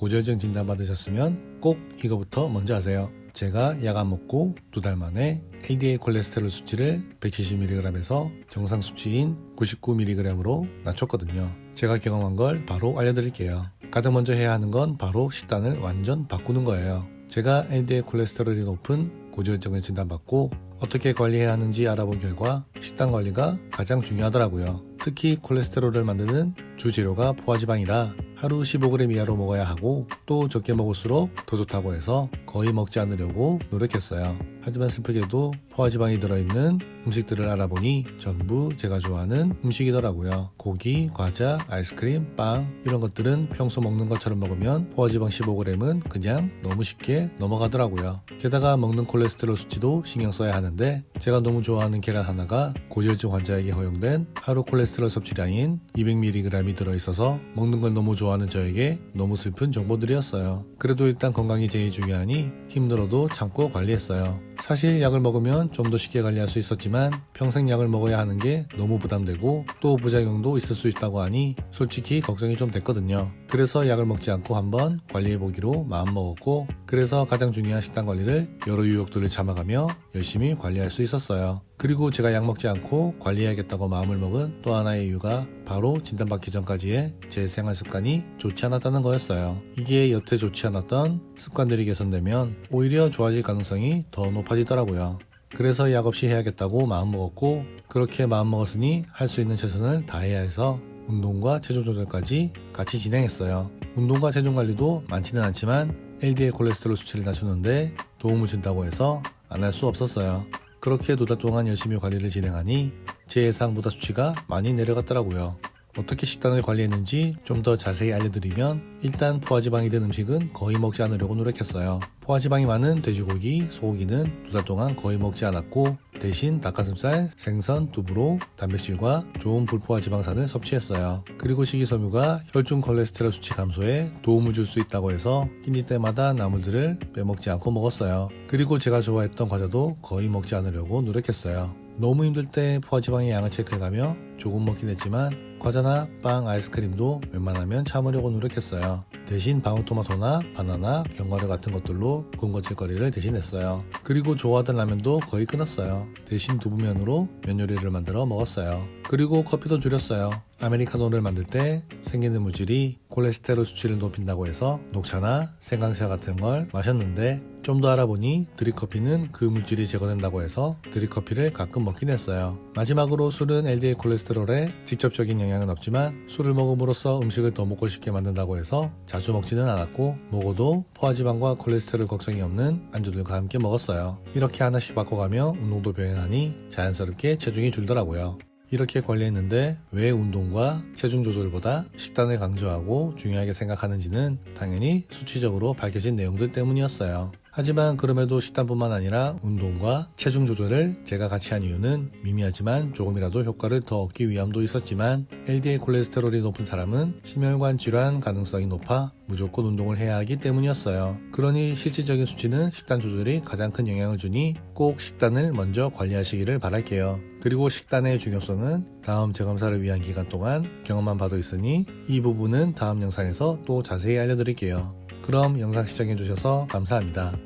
고지혈증 진단 받으셨으면 꼭 이거부터 먼저 하세요. 제가 약 안 먹고 2달 만에 LDL 콜레스테롤 수치를 170mg에서 정상 수치인 99mg으로 낮췄거든요. 제가 경험한 걸 바로 알려드릴게요. 가장 먼저 해야 하는 건 바로 식단을 완전 바꾸는 거예요. 제가 LDL 콜레스테롤이 높은 고지혈증을 진단받고 어떻게 관리해야 하는지 알아본 결과 식단 관리가 가장 중요하더라고요. 특히 콜레스테롤을 만드는 주재료가 포화지방이라 하루 15g 이하로 먹어야 하고 또 적게 먹을수록 더 좋다고 해서 거의 먹지 않으려고 노력했어요. 하지만 슬프게도 포화지방이 들어있는 음식들을 알아보니 전부 제가 좋아하는 음식이더라고요. 고기, 과자, 아이스크림, 빵 이런 것들은 평소 먹는 것처럼 먹으면 포화지방 15g은 그냥 너무 쉽게 넘어가더라고요. 게다가 먹는 콜레스테롤 수치도 신경 써야 하는데 제가 너무 좋아하는 계란 하나가 고지혈증 환자에게 허용된 하루 콜레스테롤 섭취량인 200mg이 들어있어서 먹는 걸 너무 좋아하는 저에게 너무 슬픈 정보들이었어요. 그래도 일단 건강이 제일 중요하니 힘들어도 참고 관리했어요. 사실 약을 먹으면 좀 더 쉽게 관리할 수 있었지만 평생 약을 먹어야 하는 게 너무 부담되고 또 부작용도 있을 수 있다고 하니 솔직히 걱정이 좀 됐거든요. 그래서 약을 먹지 않고 한번 관리해보기로 마음먹었고 그래서 가장 중요한 식단 관리를 여러 유혹들을 참아가며 열심히 관리할 수 있었어요. 그리고 제가 약 먹지 않고 관리해야겠다고 마음을 먹은 또 하나의 이유가 바로 진단받기 전까지의 제 생활 습관이 좋지 않았다는 거였어요. 이게 여태 좋지 않았던 습관들이 개선되면 오히려 좋아질 가능성이 더 높아지더라고요. 그래서 약 없이 해야겠다고 마음먹었고 그렇게 마음먹었으니 할 수 있는 최선을 다해야 해서 운동과 체중 조절까지 같이 진행했어요. 운동과 체중 관리도 많지는 않지만 LDL 콜레스테롤 수치를 낮추는데 도움을 준다고 해서 안 할 수 없었어요. 그렇게 2달 동안 열심히 관리를 진행하니 제 예상보다 수치가 많이 내려갔더라고요. 어떻게 식단을 관리했는지 좀 더 자세히 알려드리면 일단 포화지방이 든 음식은 거의 먹지 않으려고 노력했어요. 포화지방이 많은 돼지고기, 소고기는 2달 동안 거의 먹지 않았고 대신 닭가슴살, 생선, 두부로 단백질과 좋은 불포화지방산을 섭취했어요. 그리고 식이섬유가 혈중 콜레스테롤 수치 감소에 도움을 줄 수 있다고 해서 끼니 때마다 나물들을 빼먹지 않고 먹었어요. 그리고 제가 좋아했던 과자도 거의 먹지 않으려고 노력했어요. 너무 힘들 때 포화지방의 양을 체크해가며 조금 먹긴 했지만 과자나 빵, 아이스크림도 웬만하면 참으려고 노력했어요. 대신 방울토마토나 바나나, 견과류 같은 것들로 군것질거리를 대신했어요. 그리고 좋아하던 라면도 거의 끊었어요. 대신 두부면으로 면 요리를 만들어 먹었어요. 그리고 커피도 줄였어요. 아메리카노를 만들 때 생기는 물질이 콜레스테롤 수치를 높인다고 해서 녹차나 생강차 같은 걸 마셨는데 좀 더 알아보니 드립커피는 그 물질이 제거된다고 해서 드립커피를 가끔 먹긴 했어요. 마지막으로 술은 LDL 콜레스테롤에 직접적인 영향은 없지만 술을 먹음으로써 음식을 더 먹고 싶게 만든다고 해서 자주 먹지는 않았고 먹어도 포화지방과 콜레스테롤 걱정이 없는 안주들과 함께 먹었어요. 이렇게 하나씩 바꿔가며 운동도 병행하니 자연스럽게 체중이 줄더라고요. 이렇게 관리했는데 왜 운동과 체중 조절보다 식단을 강조하고 중요하게 생각하는지는 당연히 수치적으로 밝혀진 내용들 때문이었어요. 하지만 그럼에도 식단뿐만 아니라 운동과 체중 조절을 제가 같이 한 이유는 미미하지만 조금이라도 효과를 더 얻기 위함도 있었지만 LDL 콜레스테롤이 높은 사람은 심혈관 질환 가능성이 높아 무조건 운동을 해야 하기 때문이었어요. 그러니 실질적인 수치는 식단 조절이 가장 큰 영향을 주니 꼭 식단을 먼저 관리하시기를 바랄게요. 그리고 식단의 중요성은 다음 재검사를 위한 기간 동안 경험만 봐도 있으니 이 부분은 다음 영상에서 또 자세히 알려드릴게요. 그럼 영상 시청해주셔서 감사합니다.